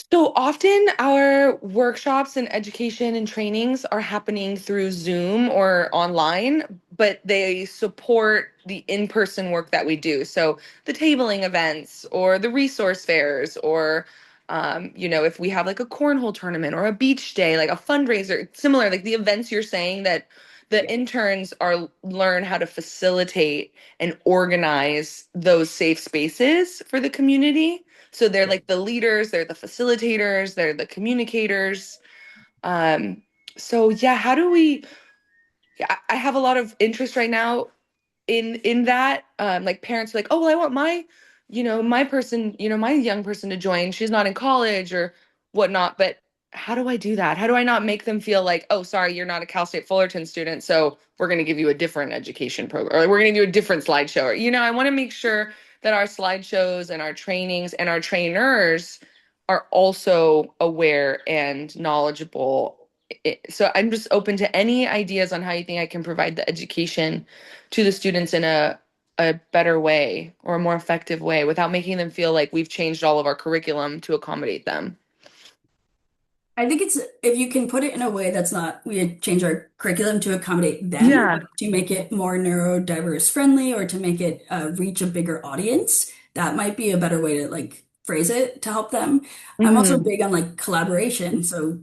G: So often our workshops and education and trainings are happening through Zoom or online, but they support the in-person work that we do. So the tabling events or the resource fairs or if we have like a cornhole tournament or a beach day, like a fundraiser, similar, like the events you're saying that the interns are learn how to facilitate and organize those safe spaces for the community. So they're like the leaders, they're the facilitators, they're the communicators. Um, so yeah, how do we I have a lot of interest right now in that. Like parents are like, oh well, I want my person, my young person to join. She's not in college or whatnot, but how do I do that? How do I not make them feel like, oh, sorry, you're not a Cal State Fullerton student, so we're going to give you a different education program, or we're going to do a different slideshow. Or, I want to make sure that our slideshows and our trainings and our trainers are also aware and knowledgeable. So I'm just open to any ideas on how you think I can provide the education to the students in a better way or a more effective way without making them feel like we've changed all of our curriculum to accommodate them.
F: I think it's if you can put it in a way that's not we change our curriculum to accommodate them,
G: Yeah.
F: but to make it more neurodiverse friendly or to make it reach a bigger audience, that might be a better way to like phrase it to help them. I'm also
G: Hmm.
F: big on like collaboration, so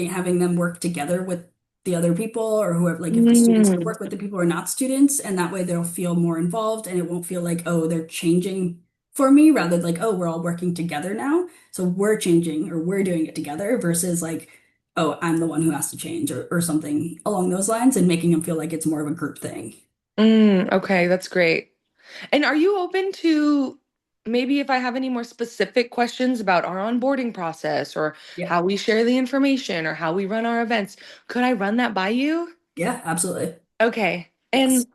F: having them work together with the other people or whoever, like if the students can
G: Mm.
F: work with the people who are not students, and that way they'll feel more involved and it won't feel like, oh, they're changing for me, rather like, oh, we're all working together now. So we're changing or we're doing it together versus like, oh, I'm the one who has to change or something along those lines and making them feel like it's more of a group thing.
G: Okay, that's great. And are you open to maybe if I have any more specific questions about our onboarding process or
F: Yeah.
G: how we share the information or how we run our events, could I run that by you?
F: Yeah, absolutely.
G: Okay.
F: Yes.
G: And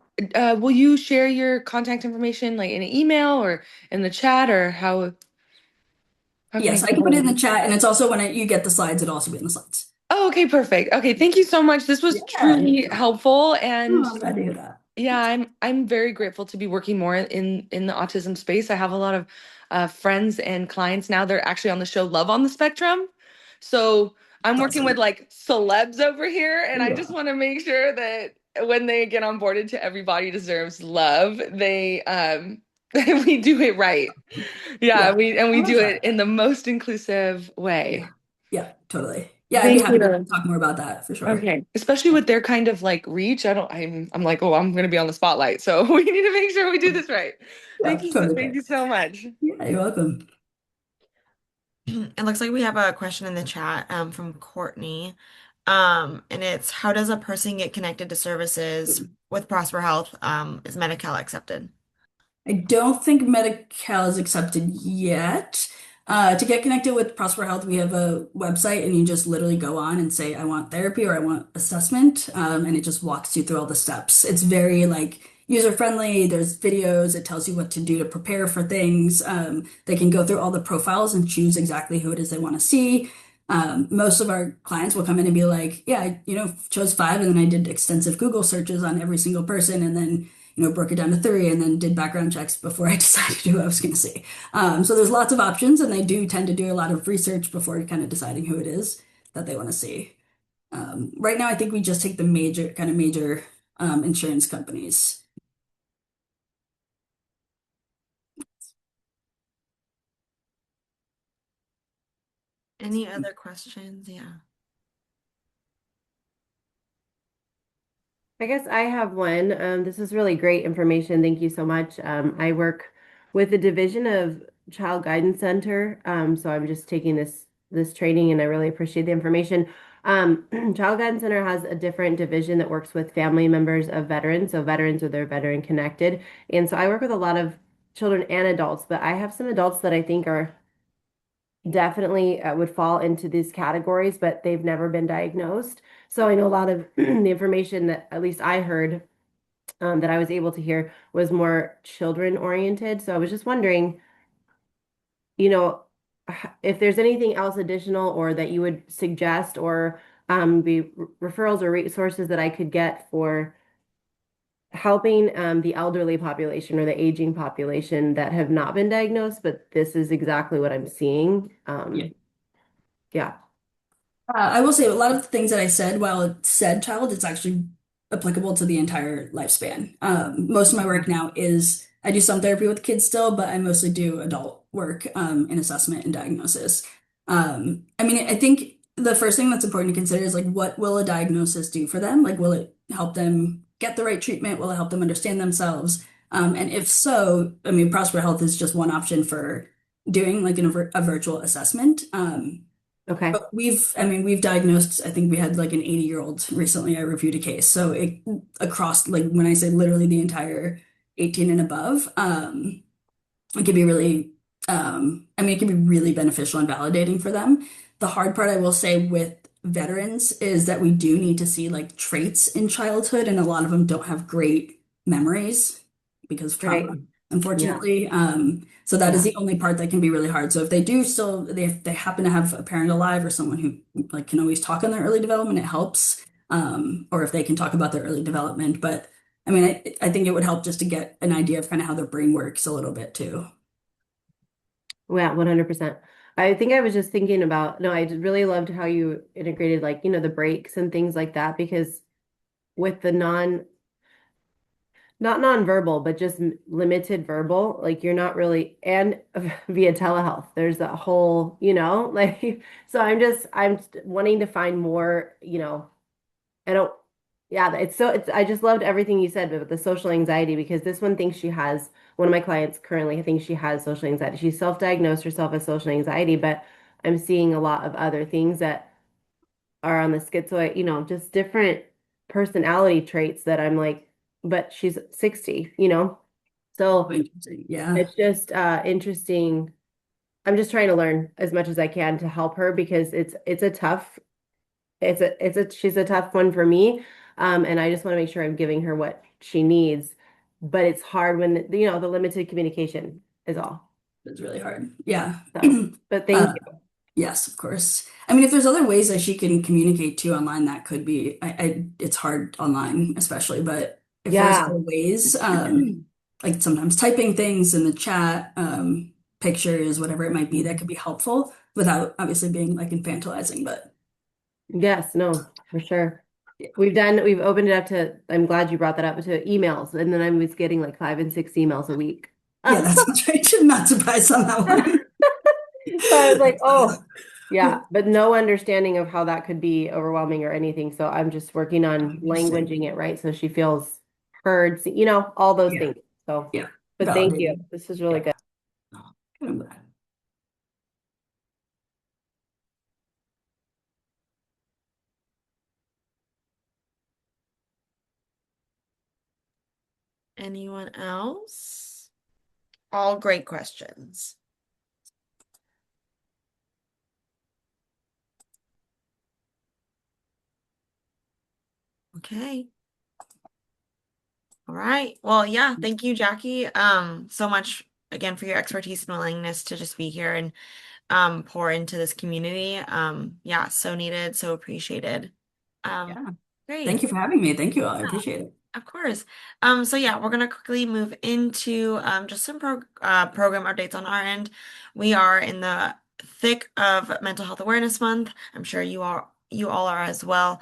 G: will you share your contact information like in an email or in the chat or how can I
F: Yes, I
G: get a
F: can put
G: hold
F: it
G: of
F: in the
G: you?
F: chat and it's also when you get the slides, it'll also be in the slides.
G: Oh, okay, perfect. Okay, thank you so much. This was
F: Yeah.
G: truly helpful
F: Oh,
G: and
F: I'm glad to hear that.
G: yeah, I'm very grateful to be working more in the autism space. I have a lot of friends and clients now. They're actually on the show Love on the Spectrum. So I'm
F: That's
G: working with
F: awesome.
G: like celebs over here, and I just
F: Yeah.
G: want to make sure that when they get onboarded to Everybody Deserves Love, they we do it right. Yeah,
F: Yeah.
G: we
F: I love
G: do it
F: that.
G: in the most inclusive way.
F: Yeah. Yeah, totally. Yeah, I'd be
G: Thank
F: happy to
G: you.
F: talk more about that for sure.
G: Okay, especially with their kind of like reach, I'm like, oh, I'm gonna be on the spotlight, so we need to make sure we do this right.
F: Yeah, totally
G: Thank
F: fair.
G: you so much.
F: Yeah, you're welcome.
A: It looks like we have a question in the chat from Courtney. And it's how does a person get connected to services with Prosper Health? Is Medi-Cal accepted?
F: I don't think Medi-Cal is accepted yet. To get connected with Prosper Health, we have a website, and you just literally go on and say, I want therapy or I want assessment, and it just walks you through all the steps. It's very like user friendly. There's videos. It tells you what to do to prepare for things. They can go through all the profiles and choose exactly who it is they want to see. Most of our clients will come in and be like, yeah, I, chose five, and then I did extensive Google searches on every single person, and then broke it down to three and then did background checks before I decided who I was going to see. So there's lots of options, and they do tend to do a lot of research before kind of deciding who it is that they want to see. Right now, I think we just take the major insurance companies.
A: Any other questions? Yeah.
H: I guess I have one. This is really great information. Thank you so much. I work with the Division of Child Guidance Center. So I'm just taking this this training, and I really appreciate the information. Child Guidance Center has a different division that works with family members of veterans. So veterans or they're veteran connected. And so I work with a lot of children and adults, but I have some adults that I think are definitely would fall into these categories, but they've never been diagnosed. So I know a lot of the information that at least I heard that I was able to hear was more children oriented. So I was just wondering, you know, if there's anything else additional or that you would suggest or be referrals or resources that I could get for helping the elderly population or the aging population that have not been diagnosed, but this is exactly what I'm seeing.
F: Yeah.
H: Yeah.
F: I will say a lot of the things that I said, while it said child, it's actually applicable to the entire lifespan. Most of my work now is I do some therapy with kids still, but I mostly do adult work in assessment and diagnosis. I mean, I think the first thing that's important to consider is like, what will a diagnosis do for them? Like, will it help them get the right treatment? Will it help them understand themselves? And if so, I mean, Prosper Health is just one option for doing like a virtual assessment.
H: Okay.
F: But I mean, we've diagnosed, I think we had like an 80-year-old recently. I reviewed a case. So across, like when I say literally the entire 18 and above, it can be really, I mean, it can be really beneficial and validating for them. The hard part I will say with veterans is that we do need to see like traits in childhood, and a lot of them don't have great memories because of
H: Right.
F: trauma,
H: Yeah.
F: unfortunately. So that is
H: Yeah.
F: the only part that can be really hard. So if they do still, if they happen to have a parent alive or someone who like can always talk on their early development, it helps. Or if they can talk about their early development. But I mean, I think it would help just to get an idea of kind of how their brain works a little bit too.
H: Yeah, 100%. I think I was just thinking about, no, I just really loved how you integrated like, the breaks and things like that because with the not nonverbal, but just limited verbal, like you're not really, and via telehealth, there's a whole, like, so I'm wanting to find more, I don't, yeah, I just loved everything you said about the social anxiety because this one thinks she has, one of my clients currently thinks she has social anxiety. She self-diagnosed herself as social anxiety, but I'm seeing a lot of other things that are on the schizoid, just different personality traits that I'm like, but she's 60. So
F: Interesting. Yeah.
H: it's just interesting. I'm just trying to learn as much as I can to help her because she's a tough one for me. And I just want to make sure I'm giving her what she needs. But it's hard when, the limited communication is all.
F: It's really hard. Yeah.
H: So, but thank
F: Uh,
H: you.
F: yes, of course. I mean, if there's other ways that she can communicate too online, that could be, it's hard online, especially, but if there's
H: Yeah.
F: other ways, like sometimes typing things in the chat, pictures, whatever it might be, that could be helpful without obviously being like infantilizing, but
H: Yes, no, for sure.
F: yeah.
H: We've opened it up to, I'm glad you brought that up to emails. And then I was getting like 5 and 6 emails a week.
F: Yeah, that sounds right. I'm not surprised on that one.
H: So I was like,
F: So,
H: oh, yeah, but no understanding of how that could be overwhelming or anything. So I'm just working on
F: interesting.
H: languaging it right so she feels heard, all those
F: Yeah,
H: things. So,
F: yeah,
H: but thank you.
F: validated.
H: This is really
F: Yeah.
H: good.
F: Good, I'm glad.
A: Anyone else? All great questions. Okay. All right. Well, yeah, thank you, Jackie, so much again for your expertise and willingness to just be here and pour into this community. Yeah, so needed, so appreciated. Um,
F: Yeah.
A: Great.
F: Thank you for having me. Thank you all. I
A: Yeah,
F: appreciate it.
A: of course. So yeah, we're gonna quickly move into just some program updates on our end. We are in the thick of Mental Health Awareness Month. I'm sure you all are as well.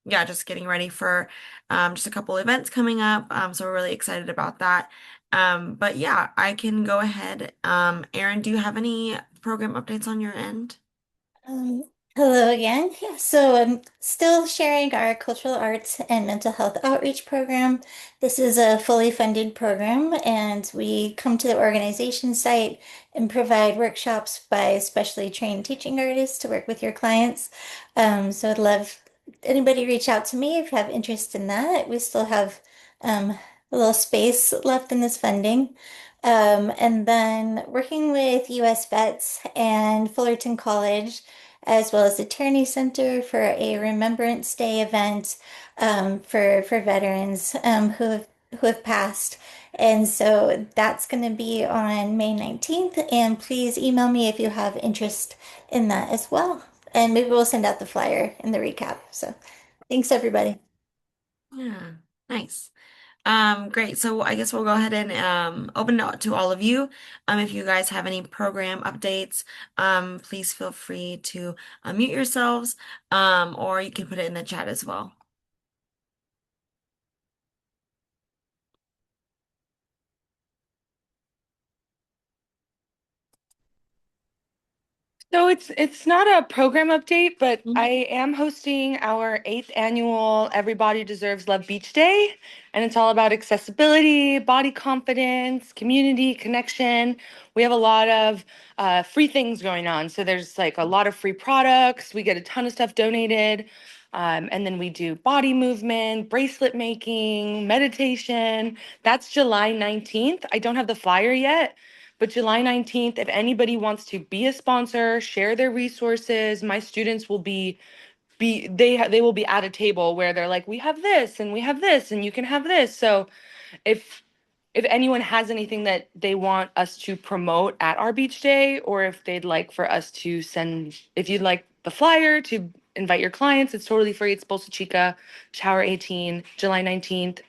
A: Yeah, just getting ready for just a couple events coming up. So we're really excited about that. But yeah, I can go ahead. Erin, do you have any program updates on your end?
C: Hello again. Yeah, so I'm still sharing our cultural arts and mental health outreach program. This is a fully funded program, and we come to the organization site and provide workshops by specially trained teaching artists to work with your clients. So I'd love anybody reach out to me if you have interest in that. We still have a little space left in this funding. And then working with US Vets and Fullerton College, as well as the Tierney Center for a Remembrance Day event for veterans who have passed. And so that's going to be on May 19th. And please email me if you have interest in that as well. And maybe we'll send out the flyer in the recap. So thanks, everybody.
A: Yeah, nice. Great. So I guess we'll go ahead and open it up to all of you. If you guys have any program updates, please feel free to unmute yourselves, or you can put it in the chat as well.
G: So it's not a program update, but
A: Mhm.
G: I am hosting our 8th annual Everybody Deserves Love Beach Day, and it's all about accessibility, body confidence, community connection. We have a lot of free things going on. So there's like a lot of free products. We get a ton of stuff donated. And then we do body movement, bracelet making, meditation. That's July 19th. I don't have the flyer yet. But July 19th, if anybody wants to be a sponsor, share their resources, my students will they will be at a table where they're like, we have this and we have this and you can have this. So if anyone has anything that they want us to promote at our beach day, or if they'd like for us to send, if you'd like the flyer to invite your clients, it's totally free. It's Bolsa Chica, Tower 18, July 19th.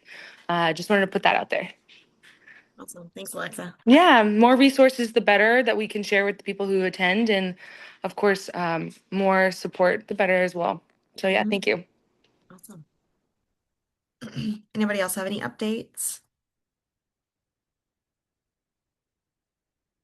G: Just wanted to put that out there.
A: Awesome. Thanks, Alexa.
G: Yeah, more resources, the better that we can share with the people who attend. And of course, more support, the better as well. So, yeah,
A: Mhm.
G: thank you.
A: Awesome. Anybody else have any updates?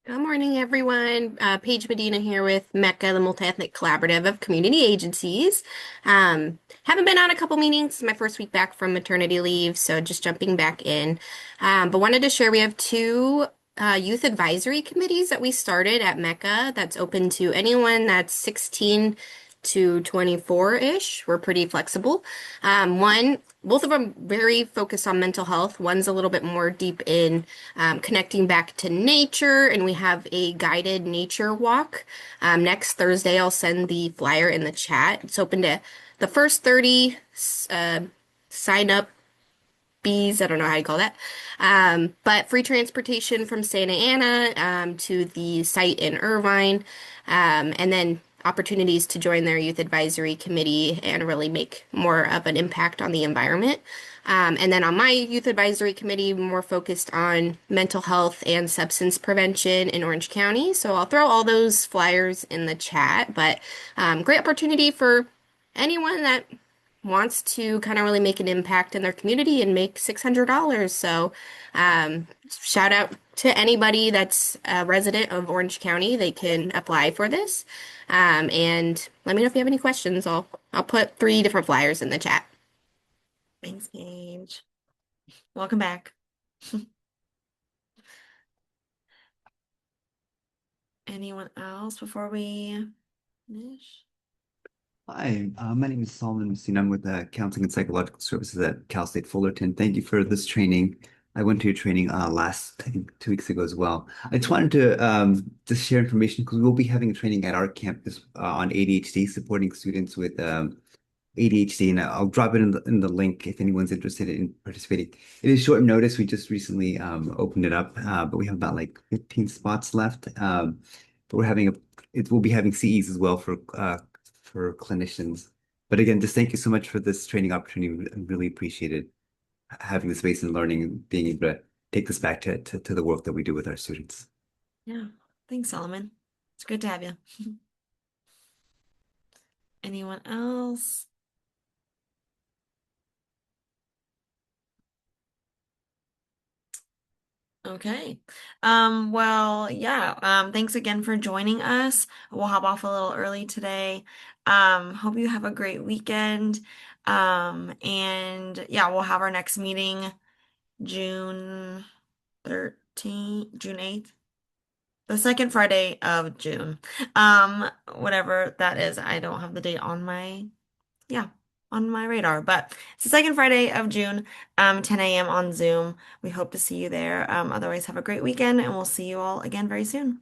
I: Good morning, everyone. Paige Medina here with MECA, the Multi-Ethnic Collaborative of Community Agencies. Haven't been on a couple meetings. It's my first week back from maternity leave, so just jumping back in. But wanted to share we have two youth advisory committees that we started at MECA that's open to anyone that's 16 to 24-ish. We're pretty flexible. Both of them very focused on mental health. One's a little bit more deep in connecting back to nature, and we have a guided nature walk. Next Thursday, I'll send the flyer in the chat. It's open to the first 30 sign up bees. I don't know how you call that. But free transportation from Santa Ana to the site in Irvine, and then opportunities to join their youth advisory committee and really make more of an impact on the environment. And then on my youth advisory committee, more focused on mental health and substance prevention in Orange County. So I'll throw all those flyers in the chat, but great opportunity for anyone that wants to kind of really make an impact in their community and make $600. So, shout out to anybody that's a resident of Orange County. They can apply for this. And let me know if you have any questions. I'll put 3 different flyers in the chat.
A: Thanks, Paige. Welcome back. Anyone else before we finish?
J: Hi, my name is Solomon Messina. I'm with Counseling and Psychological Services at Cal State Fullerton. Thank you for this training. I went to your training last, I think, 2 weeks ago as well. I just wanted to just share information because we'll be having a training at our campus on ADHD, supporting students with ADHD, and I'll drop it in the link if anyone's interested in participating. It is short notice. We just recently opened it up, but we have about like 15 spots left. But we'll be having CEs as well for clinicians. But again, just thank you so much for this training opportunity. I really appreciated having the space and learning and being able to take this back to the work that we do with our students.
A: Yeah. Thanks, Solomon. It's good to have you. Anyone else? Okay. Well, yeah. Thanks again for joining us. We'll hop off a little early today. Hope you have a great weekend. And yeah, we'll have our next meeting June 13th, June 8th, the second Friday of June. Whatever that is, I don't have the date on my, yeah, on my radar, but it's the second Friday of June, 10 a.m. on Zoom. We hope to see you there. Otherwise, have a great weekend, and we'll see you all again very soon.